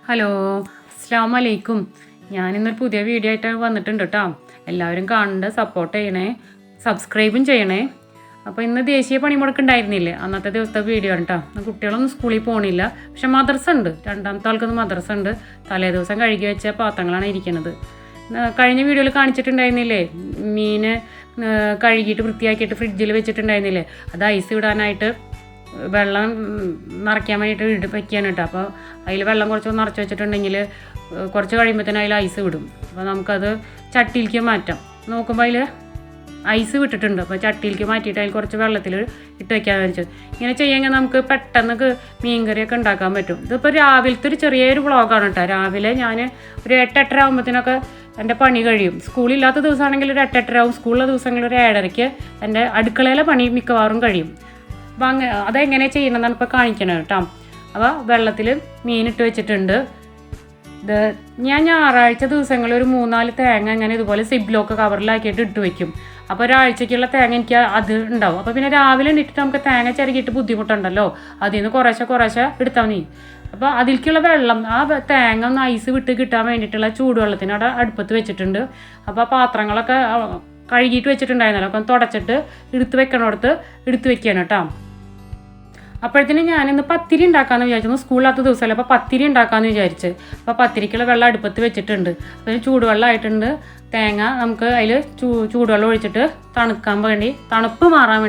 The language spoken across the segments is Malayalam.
ഹലോ, അസ്സലാമു അലൈക്കും. ഞാനിന്നൊരു പുതിയ വീഡിയോ ആയിട്ട് വന്നിട്ടുണ്ട് കേട്ടോ. എല്ലാവരും കാണേണ്ട, സപ്പോർട്ട് ചെയ്യണേ, സബ്സ്ക്രൈബും ചെയ്യണേ. അപ്പോൾ ഇന്ന് ദേശീയ പണിമുടക്ക് ഉണ്ടായിരുന്നില്ലേ, അന്നത്തെ ദിവസത്തെ വീഡിയോ ആണ് കേട്ടോ. കുട്ടികളൊന്നും സ്കൂളിൽ പോകണില്ല, പക്ഷെ മദ്രസ ഉണ്ട്. രണ്ടാമത്തെ ആൾക്കൊന്നും മദ്രസ ഉണ്ട്. തലേ ദിവസം കഴുകി വെച്ച പാത്രങ്ങളാണ് ഇരിക്കുന്നത്. കഴിഞ്ഞ വീഡിയോയിൽ കാണിച്ചിട്ടുണ്ടായിരുന്നില്ലേ, മീൻ കഴുകിയിട്ട് വൃത്തിയാക്കിയിട്ട് ഫ്രിഡ്ജിൽ വെച്ചിട്ടുണ്ടായിരുന്നില്ലേ, അത് ഐസ് ഇടാനായിട്ട് വെള്ളം നിറയ്ക്കാൻ വേണ്ടിയിട്ട് വയ്ക്കുകയാണ് കേട്ടോ. അപ്പോൾ അതിൽ വെള്ളം കുറച്ച് നിറച്ച് വെച്ചിട്ടുണ്ടെങ്കിൽ കുറച്ച് കഴിയുമ്പോഴത്തേനും അതിൽ ഐസ് വിടും. അപ്പോൾ നമുക്കത് ചട്ടിയിലേക്ക് മാറ്റാം. നോക്കുമ്പോൾ അതിൽ ഐസ് വിട്ടിട്ടുണ്ട്. അപ്പോൾ ചട്ടിയിലേക്ക് മാറ്റിയിട്ട് അതിൽ കുറച്ച് വെള്ളത്തിൽ ഇട്ട് വയ്ക്കാമെന്ന് വെച്ചത്. ഇങ്ങനെ ചെയ്യുമെങ്കിൽ നമുക്ക് പെട്ടെന്ന് മീൻകറിയൊക്കെ ഉണ്ടാക്കാൻ പറ്റും. ഇതിപ്പോൾ രാവിലത്തെ ഒരു ചെറിയൊരു വ്ളോഗാണ് കേട്ടോ. രാവിലെ ഞാൻ ഒരു 8-8:30 ആകുമ്പോഴത്തേനൊക്കെ എൻ്റെ പണി കഴിയും. സ്കൂളില്ലാത്ത ദിവസമാണെങ്കിൽ ഒരു 8-8:30 ആവും. സ്കൂളിലെ ദിവസങ്ങളിൽ ഒരു 7:30 എൻ്റെ അടുക്കളയിലെ പണി മിക്കവാറും കഴിയും. അപ്പോൾ അതെങ്ങനെ ചെയ്യണമെന്നാണ് ഇപ്പോൾ കാണിക്കണത് കേട്ടോ. അപ്പോൾ വെള്ളത്തിൽ മീനിട്ട് വെച്ചിട്ടുണ്ട്. ഇത് ഞാൻ ഞായറാഴ്ച ദിവസങ്ങളിൽ ഒരു 3-4 തേങ്ങ അങ്ങനെ ഇതുപോലെ സിബ്ലോക്ക് കവറിലാക്കിയിട്ട് ഇട്ട് വയ്ക്കും. അപ്പോൾ ഒരാഴ്ചയ്ക്കുള്ള തേങ്ങ എനിക്ക് അത് ഉണ്ടാവും. അപ്പോൾ പിന്നെ രാവിലെ ഇട്ടിട്ട് നമുക്ക് തേങ്ങ ചിരകിയിട്ട് ബുദ്ധിമുട്ടുണ്ടല്ലോ, അതിൽ നിന്ന് കുറേശ്ശെ എടുത്താൽ മതി. അപ്പോൾ അതിലേക്കുള്ള വെള്ളം, ആ തേങ്ങ ഒന്ന് ഐസ് വിട്ട് കിട്ടാൻ വേണ്ടിയിട്ടുള്ള ചൂടുവെള്ളത്തിന് അവിടെ അടുപ്പത്ത് വെച്ചിട്ടുണ്ട്. അപ്പോൾ പാത്രങ്ങളൊക്കെ കഴുകിയിട്ട് വെച്ചിട്ടുണ്ടായിരുന്നല്ലോ, അപ്പം തുടച്ചിട്ട് എടുത്ത് വെക്കണോടത്ത് എടുത്ത് വെക്കുകയാണ് കേട്ടോ. അപ്പോഴത്തേനും ഞാനിന്ന് പത്തിരി ഉണ്ടാക്കാമെന്ന് വിചാരിച്ചു. സ്കൂളിലാത്ത ദിവസമല്ല, അപ്പോൾ പത്തിരി ഉണ്ടാക്കാമെന്ന് വിചാരിച്ച്. അപ്പോൾ പത്തിരിക്കുള്ള വെള്ളം അടുപ്പത്ത് വെച്ചിട്ടുണ്ട്. അപ്പോൾ ചൂടുവെള്ളം ആയിട്ടുണ്ട്. തേങ്ങ നമുക്ക് അതിൽ ചൂടുവെള്ളം ഒഴിച്ചിട്ട് തണുക്കാൻ വേണ്ടി, തണുപ്പ് മാറാൻ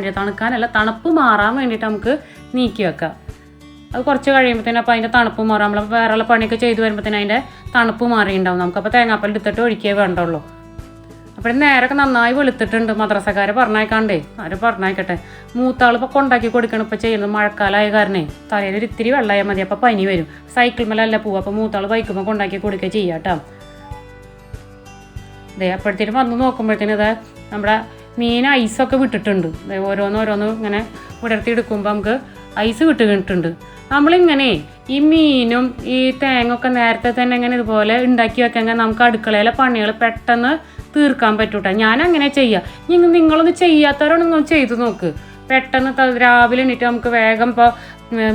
വേണ്ടിയിട്ട് നമുക്ക് നീക്കി വെക്കാം. അത് കുറച്ച് കഴിയുമ്പോഴത്തേനും അപ്പോൾ അതിൻ്റെ തണുപ്പ് മാറാം. നമ്മൾ വേറെയുള്ള പണിയൊക്കെ ചെയ്ത് വരുമ്പോഴത്തേനും അതിൻ്റെ തണുപ്പ് മാറിയിട്ടുണ്ടാവും. നമുക്കപ്പോൾ തേങ്ങാപ്പാൽ എടുത്തിട്ട് ഒഴിക്കേ വേണ്ടുള്ളൂ. അപ്പോൾ നേരൊക്കെ നന്നായി വെളുത്തിട്ടുണ്ട്. മദ്രസക്കാരെ പറഞ്ഞേക്കാണ്ടേ, അവർ പറഞ്ഞേക്കട്ടെ. മൂത്താൾ ഇപ്പോൾ കൊണ്ടാക്കി കൊടുക്കണം. ഇപ്പോൾ ചെയ്യുന്നത് മഴക്കാലമായ കാരണേ തലയിൽ ഒരു ഇത്തിരി വെള്ളമായാൽ മതി, അപ്പോൾ പനി വരും. സൈക്കിൾ മേലല്ല പോവുക, അപ്പോൾ മൂത്താൾ ബൈക്കുമ്പോൾ കൊണ്ടാക്കി കൊടുക്കുക ചെയ്യാം കേട്ടോ. അതെ, അപ്പോഴത്തേനും വന്ന് നോക്കുമ്പോഴത്തേനും ഇതാ നമ്മുടെ മീൻ ഐസൊക്കെ വിട്ടിട്ടുണ്ട്. ഓരോന്ന് ഇങ്ങനെ വിടർത്തിയെടുക്കുമ്പോൾ നമുക്ക് ഐസ് വിട്ടിട്ടുണ്ട്. നമ്മളിങ്ങനെ ഈ മീനും ഈ തേങ്ങയൊക്കെ നേരത്തെ തന്നെ ഇങ്ങനെ ഇതുപോലെ ഉണ്ടാക്കി വെക്കെങ്കിൽ നമുക്ക് അടുക്കളയിലെ പണികൾ പെട്ടെന്ന് തീർക്കാൻ പറ്റൂട്ടോ. ഞാനങ്ങനെ ചെയ്യാം. നിങ്ങളൊന്ന് ചെയ്യാത്തവരാണെങ്കിൽ ഒന്ന് ചെയ്ത് നോക്ക്. പെട്ടെന്ന് രാവിലെ എണീറ്റ് നമുക്ക് വേഗം ഇപ്പോൾ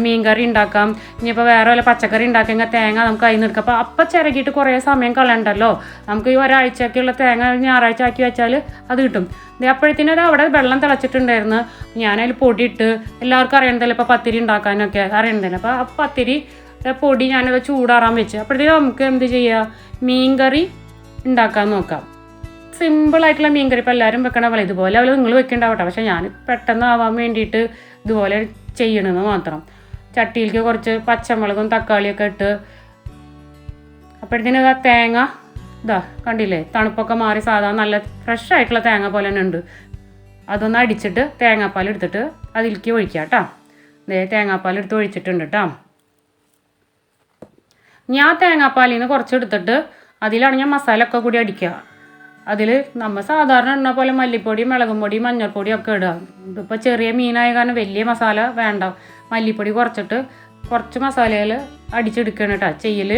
മീൻകറി ഉണ്ടാക്കാം. ഇനിയിപ്പോൾ വേറെ വല്ല പച്ചക്കറി ഉണ്ടാക്കിയെങ്കിൽ തേങ്ങ നമുക്ക് അതിൽ നിന്ന് എടുക്കാം. അപ്പോൾ ചിരകിയിട്ട് കുറേ സമയം കളയണ്ടല്ലോ. നമുക്ക് ഈ ഒരാഴ്ചയൊക്കെയുള്ള തേങ്ങ ഞായറാഴ്ച ആക്കി വെച്ചാൽ അത് കിട്ടും. അപ്പോഴത്തേനും അത് അവിടെ വെള്ളം തിളച്ചിട്ടുണ്ടായിരുന്നു. ഞാനതിൽ പൊടിയിട്ട്, എല്ലാവർക്കും അറിയണതല്ലേ ഇപ്പോൾ പത്തിരി ഉണ്ടാക്കാനൊക്കെ അറിയണതല്ലേ. അപ്പോൾ ആ പത്തിരി പൊടി ഞാനത് ചൂടാറാൻ വെച്ച്. അപ്പോഴത്തേനും നമുക്ക് എന്ത് ചെയ്യുക, മീൻകറി ഉണ്ടാക്കാൻ നോക്കാം. സിമ്പിളായിട്ടുള്ള മീൻകറി ഇപ്പോൾ എല്ലാവരും വെക്കണ പോലെ ഇതുപോലെ അവൾ നിങ്ങൾ വെക്കേണ്ടാവട്ടെ. പക്ഷേ ഞാൻ പെട്ടെന്ന് ആവാൻ വേണ്ടിയിട്ട് ഇതുപോലെ ചെയ്യണമെന്ന് മാത്രം. ചട്ടിയിലേക്ക് കുറച്ച് പച്ചമുളകും തക്കാളിയൊക്കെ ഇട്ട്, അപ്പോഴത്തേനും ഇതാ തേങ്ങ ഇതാ കണ്ടില്ലേ, തണുപ്പൊക്കെ മാറി സാധാരണ നല്ല ഫ്രഷ് ആയിട്ടുള്ള തേങ്ങ പോലെ തന്നെ ഉണ്ട്. അതൊന്ന് അടിച്ചിട്ട് തേങ്ങാപ്പാൽ എടുത്തിട്ട് അതിലേക്ക് ഒഴിക്കാം കേട്ടോ. തേങ്ങാപ്പാൽ എടുത്ത് ഒഴിച്ചിട്ടുണ്ട് കേട്ടോ. ഞാൻ തേങ്ങാപ്പാലിൽ നിന്ന് കുറച്ച് എടുത്തിട്ട് അതിലാണ് ഞാൻ മസാല ഒക്കെ കൂടി അടിക്കുക. അതിൽ നമ്മൾ സാധാരണ ഇടുന്ന പോലെ മല്ലിപ്പൊടി, മുളകും പൊടി, മഞ്ഞൾപ്പൊടി ഒക്കെ ഇടുക. ഇതിപ്പോൾ ചെറിയ മീനായ കാരണം വലിയ മസാല വേണ്ട. മല്ലിപ്പൊടി കുറച്ചിട്ട് കുറച്ച് മസാലയിൽ അടിച്ചെടുക്കണം കേട്ടോ ചെയ്യൽ.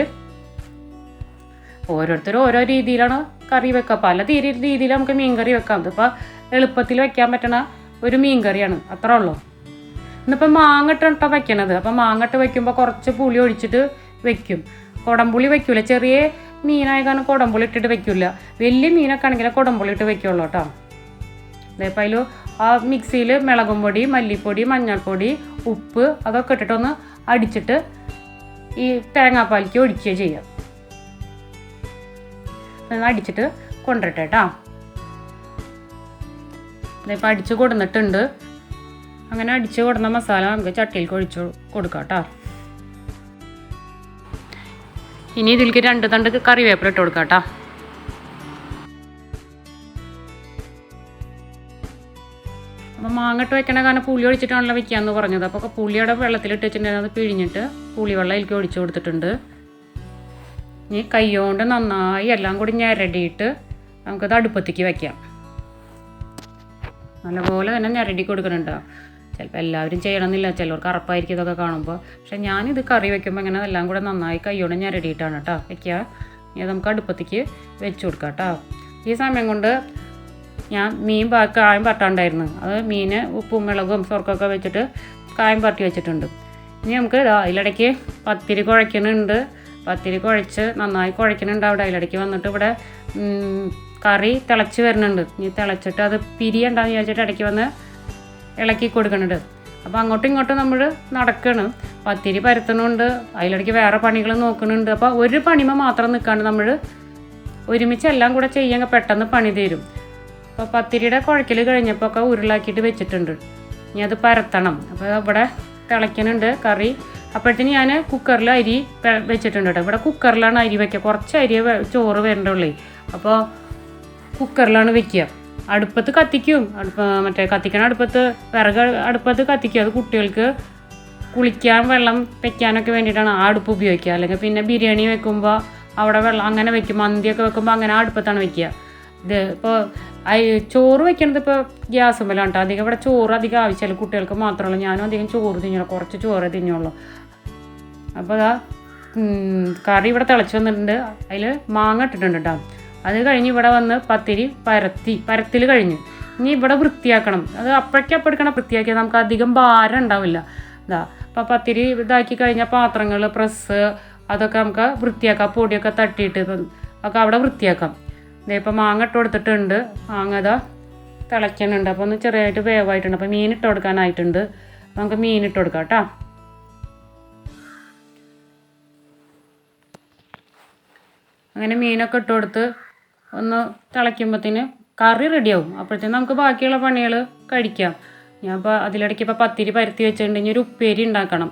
ഓരോരുത്തരും ഓരോ രീതിയിലാണ് കറി വെക്കുക. പല രീതിയിൽ നമുക്ക് മീൻ കറി വെക്കാം. ഇതിപ്പോൾ എളുപ്പത്തിൽ വെക്കാൻ പറ്റണ ഒരു മീൻ കറിയാണ്, അത്രേ ഉള്ളൂ. ഇന്നിപ്പോൾ മാങ്ങ വെക്കണത്. അപ്പോൾ മാങ്ങ വെക്കുമ്പോൾ കുറച്ച് പുളി ഒഴിച്ചിട്ട് വെക്കും. കുടംപുളി വെക്കൂല. ചെറിയ മീനായ കാരണം കുടംപുളി ഇട്ടിട്ട് വെക്കില്ല. വലിയ മീനൊക്കെ ആണെങ്കിൽ കുടംപുളി ഇട്ട് വെക്കുള്ളൂ കേട്ടോ. അതേപ്പോൾ അതിൽ ആ മിക്സിയിൽ മുളകും പൊടി, മല്ലിപ്പൊടി, മഞ്ഞൾപ്പൊടി, ഉപ്പ് അതൊക്കെ ഇട്ടിട്ടൊന്ന് അടിച്ചിട്ട് ഈ തേങ്ങാപ്പാലിക്ക് ഒഴിക്കുക ചെയ്യാം. അടിച്ചിട്ട് കൊണ്ടുവരട്ടെ കേട്ടോ. അതേപ്പോൾ അടിച്ച് കൊടുന്നിട്ടുണ്ട്. അങ്ങനെ അടിച്ച് കൊടുന്ന മസാല നമുക്ക് ചട്ടിയിലേക്ക് ഒഴിച്ച് കൊടുക്കാം കേട്ടോ. ഇനി ഇതിലേക്ക് 2 തണ്ട് കറിവേപ്പില ഇട്ട് കൊടുക്കാം കേട്ടോ. അപ്പോൾ മാങ്ങട്ട് വെക്കണ കാരണം പുളി ഒഴിച്ചിട്ടാണല്ലോ വെക്കാമെന്ന് പറഞ്ഞത്. അപ്പോൾ പുളിയുടെ വെള്ളത്തിലിട്ട് വെച്ചിട്ടുണ്ടെങ്കിൽ അത് പിഴിഞ്ഞിട്ട് പുളിവെള്ളം ഇതിലേക്ക് ഒഴിച്ച് കൊടുത്തിട്ടുണ്ട്. ഇനി കൈ കൊണ്ട് നന്നായി എല്ലാം കൂടി ഞെരടിയിട്ട് നമുക്കത് അടുപ്പത്തേക്ക് വെക്കാം. നല്ലപോലെ തന്നെ ഞെരടി കൊടുക്കുന്നുണ്ട്. ചിലപ്പോൾ എല്ലാവരും ചെയ്യണമെന്നില്ല, ചിലർക്ക് അറപ്പായിരിക്കും ഇതൊക്കെ കാണുമ്പോൾ. പക്ഷേ ഞാനിത് കറി വെക്കുമ്പോൾ ഇങ്ങനെ എല്ലാം കൂടെ നന്നായി കൈയോടെ ഞെരടിയിട്ടാണ് കേട്ടോ വെക്കുക. ഇനി നമുക്ക് അടുപ്പത്തേക്ക് വെച്ച് കൊടുക്കാം കേട്ടോ. ഈ സമയം കൊണ്ട് ഞാൻ മീൻ കായം പറ്റാണ്ടായിരുന്നു. അത് മീൻ ഉപ്പും മുളകും സ്വർക്കൊക്കെ വെച്ചിട്ട് കായം പറ്റി വെച്ചിട്ടുണ്ട്. ഇനി നമുക്ക് അതിലിടയ്ക്ക് പത്തിരി കുഴയ്ക്കുന്നുണ്ട്. പത്തിരി കുഴച്ച് നന്നായി കുഴയ്ക്കുന്നുണ്ട് അവിടെ. അതിലിടയ്ക്ക് വന്നിട്ട് ഇവിടെ കറി തിളച്ച് വരുന്നുണ്ട്. ഇനി തിളച്ചിട്ട് അത് പിരിയണ്ടെന്ന് വിചാരിച്ചിട്ട് ഇടയ്ക്ക് വന്ന് ഇളക്കി കൊടുക്കുന്നുണ്ട്. അപ്പോൾ അങ്ങോട്ടും ഇങ്ങോട്ടും നമ്മൾ നടക്കണം. പത്തിരി പരത്തണുണ്ട്, അതിലിടയ്ക്ക് വേറെ പണികൾ നോക്കുന്നുണ്ട്. അപ്പോൾ ഒരു പണിമ മാത്രം നിൽക്കാണ്ട് നമ്മൾ ഒരുമിച്ച് എല്ലാം കൂടെ ചെയ്യാൻ പെട്ടെന്ന് പണി തീരും. അപ്പോൾ പത്തിരിയുടെ കുഴക്കൽ കഴിഞ്ഞപ്പോൾ ഒക്കെ ഉരുളാക്കിയിട്ട് വെച്ചിട്ടുണ്ട്. ഇനി അത് പരത്തണം. അപ്പോൾ ഇവിടെ തിളയ്ക്കുന്നുണ്ട് കറി. അപ്പോഴത്തേന് ഞാൻ കുക്കറിൽ അരി വെച്ചിട്ടുണ്ട് കേട്ടോ. ഇവിടെ കുക്കറിലാണ് അരി വയ്ക്കുക. കുറച്ച് അരി ചോറ് വരണ്ടുള്ളേ. അപ്പോൾ കുക്കറിലാണ് വെക്കുക. അടുപ്പത്ത് കത്തിക്കും. മറ്റേ കത്തിക്കണ അടുപ്പത്ത് വിറക് അടുപ്പത്ത് കത്തിക്കും. അത് കുട്ടികൾക്ക് കുളിക്കാൻ വെള്ളം വെക്കാനൊക്കെ വേണ്ടിയിട്ടാണ് ആ അടുപ്പ് ഉപയോഗിക്കുക. അല്ലെങ്കിൽ പിന്നെ ബിരിയാണി വെക്കുമ്പോൾ അവിടെ വെള്ളം അങ്ങനെ വെക്കും. മന്തിയൊക്കെ വെക്കുമ്പോൾ അങ്ങനെ ആ അടുപ്പത്താണ് വെക്കുക. ഇത് ഇപ്പോൾ ചോറ് വെക്കണത് ഇപ്പോൾ ഗ്യാസ് മേലാണ് കേട്ടോ. അധികം ഇവിടെ ചോറ് അധികം ആവശ്യമില്ല, കുട്ടികൾക്ക് മാത്രമല്ല. ഞാനും അധികം ചോറ് തിന്നുള്ളൂ, കുറച്ച് ചോറ് തിന്നുള്ളൂ. അപ്പോൾ അതാ കറി ഇവിടെ തിളച്ച് വന്നിട്ടുണ്ട്. അതിൽ മാങ്ങ ഇട്ടിട്ടുണ്ട് കേട്ടോ. അത് കഴിഞ്ഞ് ഇവിടെ വന്ന് പത്തിരി പരത്തിൽ കഴിഞ്ഞ് ഇനി ഇവിടെ വൃത്തിയാക്കണം. അത് അപ്പോഴേക്കപ്പെടുക്കണം വൃത്തിയാക്കിയാൽ നമുക്ക് അധികം ഭാരം ഉണ്ടാവില്ല. അപ്പോൾ പത്തിരി ഇതാക്കി കഴിഞ്ഞാൽ പാത്രങ്ങൾ, പ്രസ് അതൊക്കെ നമുക്ക് വൃത്തിയാക്കാം. പൊടിയൊക്കെ തട്ടിയിട്ട് ഒക്കെ അവിടെ വൃത്തിയാക്കാം. ഇപ്പോൾ മാങ്ങ ഇട്ട് കൊടുത്തിട്ടുണ്ട്. മാങ്ങ ഇതാ തിളയ്ക്കുന്നുണ്ട്. അപ്പോൾ ഒന്ന് ചെറിയതായിട്ട് വേവായിട്ടുണ്ട്. അപ്പോൾ മീൻ ഇട്ട് കൊടുക്കാനായിട്ടുണ്ട്. നമുക്ക് മീൻ ഇട്ട് കൊടുക്കാം കേട്ടോ. അങ്ങനെ മീനൊക്കെ ഇട്ട് കൊടുത്ത് ഒന്ന് തിളയ്ക്കുമ്പോഴത്തേന് കറി റെഡിയാവും. അപ്പോഴത്തേനും നമുക്ക് ബാക്കിയുള്ള പണികൾ കഴിക്കാം. ഞാൻ ഇപ്പോൾ അതിലിടയ്ക്ക് ഇപ്പോൾ പത്തിരി പരത്തി വെച്ചിട്ടുണ്ടെങ്കിൽ ഒരു ഉപ്പേരി ഉണ്ടാക്കണം.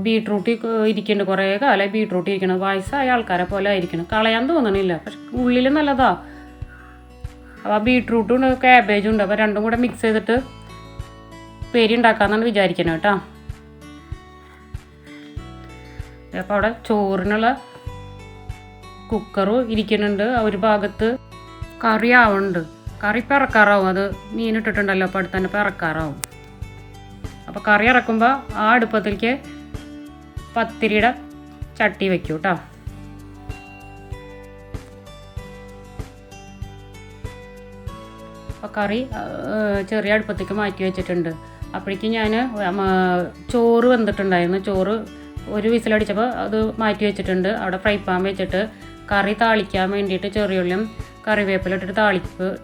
ബീട്രൂട്ട് ഇരിക്കുന്നുണ്ട്, കുറേ കാലമായി ബീട്രൂട്ട് ഇരിക്കണം. വയസ്സായ ആൾക്കാരെ പോലെ ആയിരിക്കണം, കളയാൻ തോന്നണില്ല. പക്ഷെ ഉള്ളിൽ നല്ലതാ. അപ്പോൾ ബീട്രൂട്ടും ഉണ്ട്, ക്യാബേജും ഉണ്ട്. അപ്പോൾ രണ്ടും കൂടെ മിക്സ് ചെയ്തിട്ട് ഉപ്പേരി ഉണ്ടാക്കാമെന്നാണ് വിചാരിക്കുന്നത് കേട്ടോ. അപ്പോൾ അവിടെ ചോറിനുള്ള കുക്കറും ഇരിക്കുന്നുണ്ട്. ഒരു ഭാഗത്ത് കറി ആവുന്നുണ്ട്. കറി ഇപ്പോൾ ഇറക്കാറാവും. അത് മീനിട്ടിട്ടുണ്ടല്ലോ, അപ്പോൾ അടുത്ത് തന്നെ ഇപ്പോൾ ഇറക്കാറാവും. അപ്പോൾ കറി ഇറക്കുമ്പോൾ ആ അടുപ്പത്തിലേക്ക് പത്തിരിയുടെ ചട്ടി വെക്കും കേട്ടോ. അപ്പോൾ കറി ചെറിയ അടുപ്പത്തേക്ക് മാറ്റി വെച്ചിട്ടുണ്ട്. അപ്പോഴേക്കും ഞാൻ ചോറ് വെന്തിട്ടുണ്ടായിരുന്നു. ചോറ് ഒരു വിസിലടിച്ചപ്പോൾ അത് മാറ്റി വെച്ചിട്ടുണ്ട്. അവിടെ ഫ്രൈ പാൻ വെച്ചിട്ട് കറി താളിക്കാൻ വേണ്ടിയിട്ട് ചെറിയുള്ളിയും കറിവേപ്പില ഇട്ടിട്ട്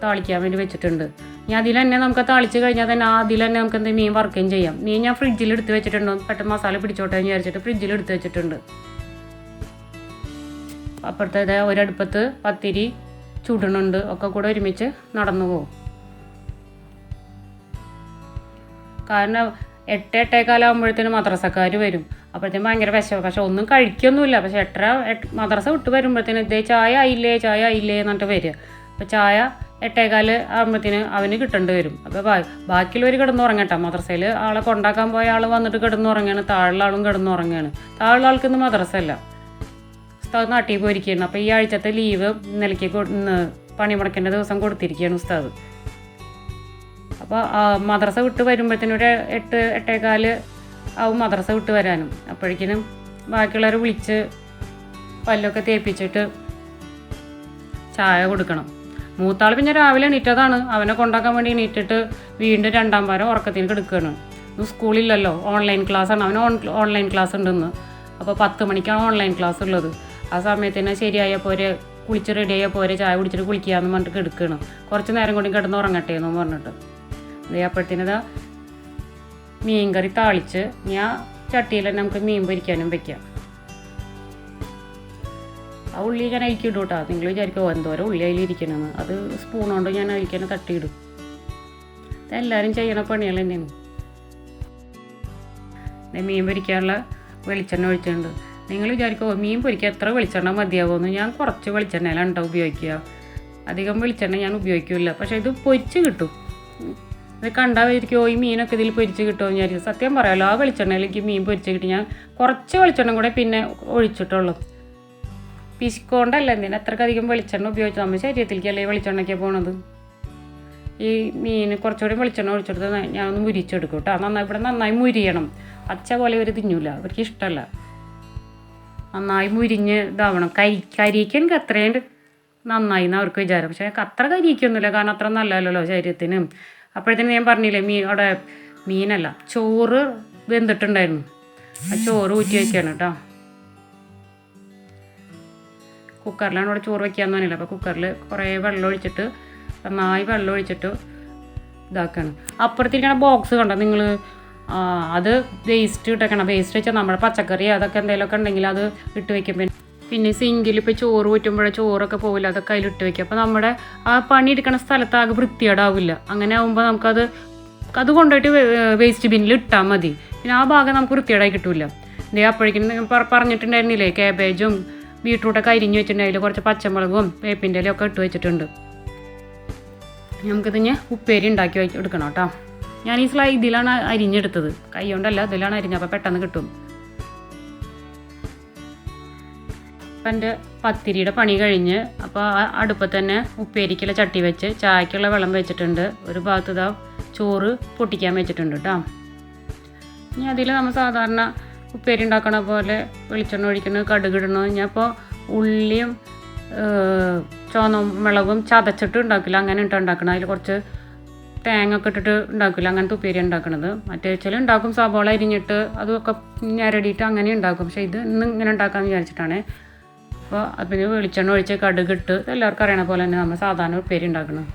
താളിക്കാൻ വേണ്ടി വെച്ചിട്ടുണ്ട്. ഇനി അതിൽ തന്നെ നമുക്ക് താളിച്ച് കഴിഞ്ഞാൽ തന്നെ അതിൽ തന്നെ നമുക്ക് എന്തെങ്കിലും മീൻ വറുക്കുകയും ചെയ്യാം. മീൻ ഞാൻ ഫ്രിഡ്ജിൽ എടുത്ത് വെച്ചിട്ടുണ്ടോ, പെട്ടെന്ന് മസാല പിടിച്ചോട്ടെ എന്ന് വിചാരിച്ചിട്ട് ഫ്രിഡ്ജിൽ എടുത്ത് വെച്ചിട്ടുണ്ട്. അപ്പുറത്തെ ഒരടുപ്പത്ത് പത്തിരി ചുടണുണ്ട്. ഒക്കെ കൂടെ ഒരുമിച്ച് നടന്നു പോകും. കാരണം 8-8:15 മദ്രസക്കാർ വരും. അപ്പോഴത്തേക്കും ഭയങ്കര വിശപ്പ്. പക്ഷെ ഒന്നും കഴിക്കൊന്നുമില്ല. പക്ഷെ 8 മദ്രസ വിട്ട് വരുമ്പോഴത്തേനും ഇതേ ചായ ആയില്ലേ എന്നിട്ട് വരിക. അപ്പോൾ ചായ 8:15 ആകുമ്പോഴത്തേന് അവന് കിട്ടേണ്ടി വരും. അപ്പോൾ ബാക്കിയുള്ളവർ കിടന്നുറങ്ങട്ടെ. മദ്രസയിൽ ആളെ കൊണ്ടാക്കാൻ പോയ ആൾ വന്നിട്ട് കിടന്നുറങ്ങുകയാണ്, താഴെ ആളും കിടന്നുറങ്ങുകയാണ്. താഴെ ആൾക്ക് ഇന്ന് മദ്രസ അല്ല, ഉസ്താദ് നാട്ടിൽ പോയിരിക്കുകയാണ്. അപ്പോൾ ഈ ആഴ്ചത്തെ ലീവ് ഇന്നലേക്ക് പണിമുടക്കേണ്ട ദിവസം കൊടുത്തിരിക്കുകയാണ് ഉസ്താദ്. അപ്പോൾ മദ്രസ വിട്ട് വരുമ്പോഴത്തേനും ഒരു 8-8:15 ആവും മദ്രസ വിട്ട് വരാനും. അപ്പോഴേക്കിനും ബാക്കിയുള്ളവരെ വിളിച്ച് പല്ലൊക്കെ തേപ്പിച്ചിട്ട് ചായ കൊടുക്കണം. മൂത്താൾ പിന്നെ രാവിലെ എണീറ്റതാണ്. അവനെ കൊണ്ടാക്കാൻ വേണ്ടി എണീറ്റിട്ട് വീണ്ടും 2ാം വാരം ഉറക്കത്തിന് കിടക്കുകയാണ്. ഇന്ന് സ്കൂളില്ലല്ലോ, ഓൺലൈൻ ക്ലാസ്സാണ്. അവന് ഓൺലൈൻ ക്ലാസ് ഉണ്ടെന്ന്. അപ്പോൾ 10 മണിക്കാണ് ഓൺലൈൻ ക്ലാസ് ഉള്ളത്. ആ സമയത്തിന് ശരിയായ പോരെ, കുളിച്ച് റെഡിയായ പോരെ, ചായ കുടിച്ചിട്ട് കുളിക്കാമെന്ന് പറഞ്ഞിട്ട് കിടക്കുകയാണ്. കുറച്ച് നേരം കൊണ്ട് കിടന്ന് ഉറങ്ങട്ടെ എന്ന് പറഞ്ഞിട്ട്. അപ്പോഴത്തേനതാ മീൻ കറി താളിച്ച് ഞാൻ ചട്ടിയിൽ തന്നെ നമുക്ക് മീൻ പൊരിക്കാനും വെക്കാം. ആ ഉള്ളി ഞാൻ അഴിക്കിടും കേട്ടോ. നിങ്ങൾ വിചാരിക്കുമോ എന്തോരം ഉള്ളി അതിലിരിക്കണമെന്ന്. അത് സ്പൂൺ കൊണ്ട് ഞാൻ അഴിക്കാൻ തട്ടിയിടും. ഇതെല്ലാവരും ചെയ്യണ പണികൾ തന്നെയാണ്. മീൻ പൊരിക്കാനുള്ള വെളിച്ചെണ്ണ ഒഴിച്ചിട്ടുണ്ട്. നിങ്ങൾ വിചാരിക്കുമോ മീൻ പൊരിക്കാൻ എത്ര വെളിച്ചെണ്ണ മതിയാവുമെന്ന്. ഞാൻ കുറച്ച് വെളിച്ചെണ്ണയിലാണ് കേട്ടോ ഉപയോഗിക്കുക. അധികം വെളിച്ചെണ്ണ ഞാൻ ഉപയോഗിക്കില്ല. പക്ഷേ ഇത് പൊരിച്ച് കിട്ടും. ഇത് കണ്ടാൽ വിചാരിക്കുമോ ഈ മീനൊക്കെ ഇതിൽ പൊരിച്ച് കിട്ടുമെന്ന് വിചാരിക്കും. സത്യം പറയാമല്ലോ, ആ വെളിച്ചെണ്ണയിലേക്ക് മീൻ പൊരിച്ച് കിട്ടി. ഞാൻ കുറച്ച് വെളിച്ചെണ്ണ കൂടെ പിന്നെ ഒഴിച്ചിട്ടുള്ളൂ. പിശുക്കൊണ്ടല്ല, എന്തിനാ അത്രക്കധികം വെളിച്ചെണ്ണ ഉപയോഗിച്ച് നമ്മൾ ശരീരത്തിലേക്കല്ലേ വെളിച്ചെണ്ണയ്ക്ക് പോണത്. ഈ മീൻ കുറച്ചുകൂടി വെളിച്ചെണ്ണ ഒഴിച്ചെടുത്ത് ഞാനൊന്ന് മുരിച്ചെടുക്കും കേട്ടോ. ഇവിടെ നന്നായി മുരിയണം. പച്ച പോലെ ഒരു തിന്നൂല, അവർക്ക് ഇഷ്ടമല്ല. നന്നായി മുരിഞ്ഞ് ഇതാവണം. കരിക്ക് എനിക്ക് അത്രയും നന്നായി എന്ന് അവർക്ക് വിചാരം. പക്ഷേ അത്ര കരിക്കൊന്നുമില്ല, കാരണം അത്ര നല്ലതല്ലോ ശരീരത്തിന്. അപ്പോഴത്തേനും ഞാൻ പറഞ്ഞില്ലേ അവിടെ മീനല്ല ചോറ് വെന്തിട്ടുണ്ടായിരുന്നു. ആ ചോറ് ഊറ്റി വയ്ക്കുകയാണ് കേട്ടോ. കുക്കറിലാണ് ഇവിടെ ചോറ് വയ്ക്കാമെന്ന് പറഞ്ഞില്ല. അപ്പോൾ കുക്കറിൽ കുറേ വെള്ളം ഒഴിച്ചിട്ട് നന്നായി വെള്ളം ഒഴിച്ചിട്ട് ഇതാക്കണം. അപ്പുറത്തിരിക്കണ ബോക്സ് കണ്ടോ നിങ്ങൾ, അത് വേസ്റ്റ് ഇട്ടേക്കണം. വേസ്റ്റ് വെച്ചാൽ നമ്മുടെ പച്ചക്കറി അതൊക്കെ എന്തെങ്കിലുമൊക്കെ ഉണ്ടെങ്കിൽ അത് ഇട്ട് വയ്ക്കും. പിന്നെ സിങ്കിൽ ഇപ്പോൾ ചോറ് ഊറ്റുമ്പോഴേ ചോറൊക്കെ പോകില്ല, അതൊക്കെ അതിലിട്ട് വയ്ക്കും. അപ്പോൾ നമ്മുടെ ആ പണി എടുക്കുന്ന സ്ഥലത്താകെ വൃത്തികേടാവില്ല. അങ്ങനെ ആകുമ്പോൾ നമുക്കത് കൊണ്ടുപോയിട്ട് വേസ്റ്റ് ബിന്നിൽ ഇട്ടാൽ മതി. പിന്നെ ആ ഭാഗം നമുക്ക് വൃത്തികേടായി കിട്ടില്ല. ഇതേ അപ്പോഴേക്കും പറഞ്ഞിട്ടുണ്ടായിരുന്നില്ലേ, കാബേജും ബീട്രൂട്ടൊക്കെ അരിഞ്ഞ് വെച്ചിട്ടുണ്ടായില്ല, കുറച്ച് പച്ചമുളകും വേപ്പിൻ്റെ ഇലയൊക്കെ ഇട്ട് വെച്ചിട്ടുണ്ട്. നമുക്കിതിന് ഉപ്പേരി ഉണ്ടാക്കി എടുക്കണം കേട്ടോ. ഞാൻ ഈ ഇതിലാണ് അരിഞ്ഞെടുത്തത്, കൈ കൊണ്ടല്ല, ഇതിലാണ് അരിഞ്ഞത്, അപ്പോൾ പെട്ടെന്ന് കിട്ടും. അപ്പം എൻ്റെ പത്തിരിയുടെ പണി കഴിഞ്ഞ് അപ്പോൾ അടുപ്പത്ത് തന്നെ ഉപ്പേരിക്കുള്ള ചട്ടി വെച്ച് ചായക്കുള്ള വെള്ളം വെച്ചിട്ടുണ്ട്. ഒരു ഭാഗത്ത് ഇതാ ചോറ് പൊട്ടിക്കാൻ വെച്ചിട്ടുണ്ട് കേട്ടോ. ഇനി അതിൽ നമ്മൾ സാധാരണ ഉപ്പേരി ഉണ്ടാക്കണ പോലെ വെളിച്ചെണ്ണ ഒഴിക്കണം, കടുകിടണം. ഞാൻ ഇപ്പോൾ ഉള്ളിയും ചുവന്ന മുളകും ചതച്ചിട്ട് ഉണ്ടാക്കില്ല, അങ്ങനെ ഇട്ട് ഉണ്ടാക്കണം. അതിൽ കുറച്ച് തേങ്ങ ഒക്കെ ഇട്ടിട്ട് ഉണ്ടാക്കില്ല, അങ്ങനത്തെ ഉപ്പേരി ഉണ്ടാക്കണത്. മറ്റേ ചില ഉണ്ടാക്കും സവാള അരിഞ്ഞിട്ട് അതൊക്കെ ഞരടിയിട്ട് അങ്ങനെ ഉണ്ടാക്കും. പക്ഷേ ഇത് ഇന്ന് ഇങ്ങനെ ഉണ്ടാക്കാമെന്ന് വിചാരിച്ചിട്ടാണ്. അപ്പോൾ അതിന് വെളിച്ചെണ്ണ ഒഴിച്ച് കടുകിട്ട് എല്ലാവർക്കും അറിയണ പോലെ തന്നെ നമ്മൾ സാധാരണ ഉപ്പേരി ഉണ്ടാക്കണം.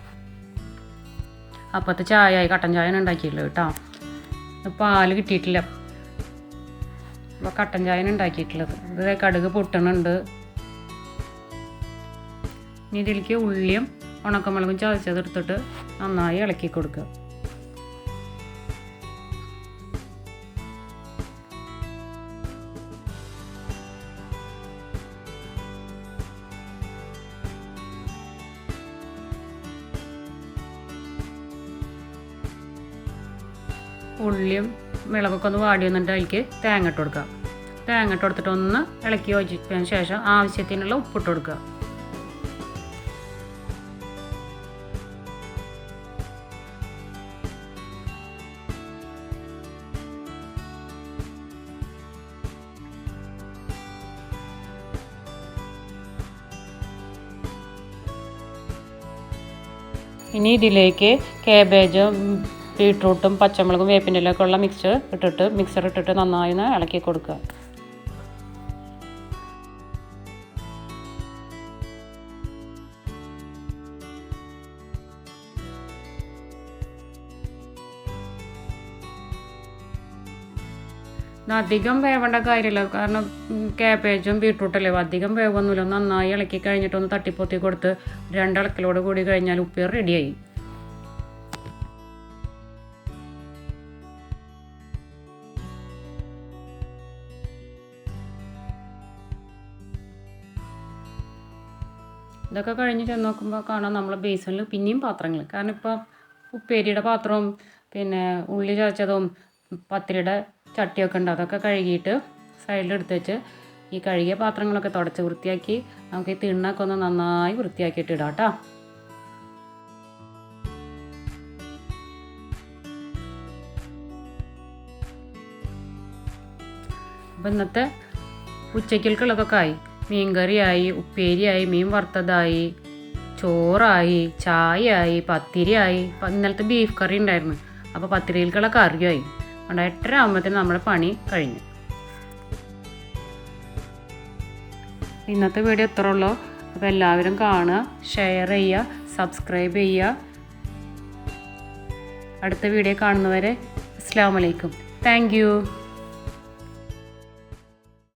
അപ്പത്തെ ചായ കട്ടൻ ചായ ഉണ്ടാക്കിയില്ല കേട്ടോ. പാല് കിട്ടിയിട്ടില്ല, അപ്പോൾ കട്ടൻ ചായ ഉണ്ടാക്കിയിട്ടുള്ളത്. ഇത് കടുക് പൊട്ടണുണ്ട്. ഇനി ഇതിലേക്ക് ഉള്ളിയും ഉണക്കമുളകും ചതച്ചതെടുത്തിട്ട് നന്നായി ഇളക്കി കൊടുക്കുക. ഉള്ളിയും മുളകൊക്കെ ഒന്ന് വാടി വന്നിട്ട് അതിലേക്ക് തേങ്ങ ഇട്ട് കൊടുക്കുക. തേങ്ങ ഇട്ട് കൊടുത്തിട്ട് ഒന്ന് ഇളക്കി യോജിച്ചതിന് ശേഷം ആവശ്യത്തിനുള്ള ഉപ്പിട്ട് കൊടുക്കുക. ഇനി ഇതിലേക്ക് കാബേജും ബീട്രൂട്ടും പച്ചമുളകും വേപ്പിൻ്റെ ഇലയൊക്കെ ഉള്ള മിക്സർ ഇട്ടിട്ട് നന്നായി ഇളക്കി കൊടുക്കുക. അധികം വേവേണ്ട കാര്യമില്ല, കാരണം കാബേജും ബീട്രൂട്ടല്ലേ, അധികം വേവൊന്നുമില്ല. നന്നായി ഇളക്കി കഴിഞ്ഞിട്ടൊന്ന് തട്ടിപ്പൊത്തി കൊടുത്ത് രണ്ടിളക്കലോട് കൂടി കഴിഞ്ഞാൽ ഉപ്പേരി റെഡിയായി. ഇതൊക്കെ കഴിഞ്ഞ് ചെന്ന് നോക്കുമ്പോൾ കാണാം നമ്മളെ ബേസിനിൽ പിന്നെയും പാത്രങ്ങൾ. കാരണം ഇപ്പോൾ ഉപ്പേരിയുടെ പാത്രവും പിന്നെ ഉള്ളി ചതച്ചതും പത്തിരിയുടെ ചട്ടിയൊക്കെ ഉണ്ട്, അതൊക്കെ കഴുകിയിട്ട് സൈഡിലെടുത്ത് വെച്ച് ഈ കഴുകിയ പാത്രങ്ങളൊക്കെ തുടച്ച് വൃത്തിയാക്കി നമുക്ക് ഈ തിണ്ണൊക്കെ ഒന്ന് നന്നായി വൃത്തിയാക്കിയിട്ട് ഇടാം കേട്ടോ. അപ്പം ഇന്നത്തെ ഉച്ചയ്ക്കുള്ളതൊക്കെ ആയി. മീൻകറിയായി, ഉപ്പേരിയായി, മീൻ വറുത്തതായി, ചോറായി, ചായയായി, പത്തിരിയായി. ഇന്നലത്തെ ബീഫ് കറി ഉണ്ടായിരുന്നു, അപ്പോൾ പത്തിരിയിലേക്കുള്ള കറിയായി. അതുകൊണ്ട് 8:30 ആകുമ്പോഴത്തേനും നമ്മുടെ പണി കഴിഞ്ഞു. ഇന്നത്തെ വീഡിയോ ഇത്രേ ഉള്ളൂ. അപ്പോൾ എല്ലാവരും കാണുക, ഷെയർ ചെയ്യുക, സബ്സ്ക്രൈബ് ചെയ്യുക. അടുത്ത വീഡിയോ കാണുന്നവരെ അസ്സലാമു അലൈക്കും. Thank you.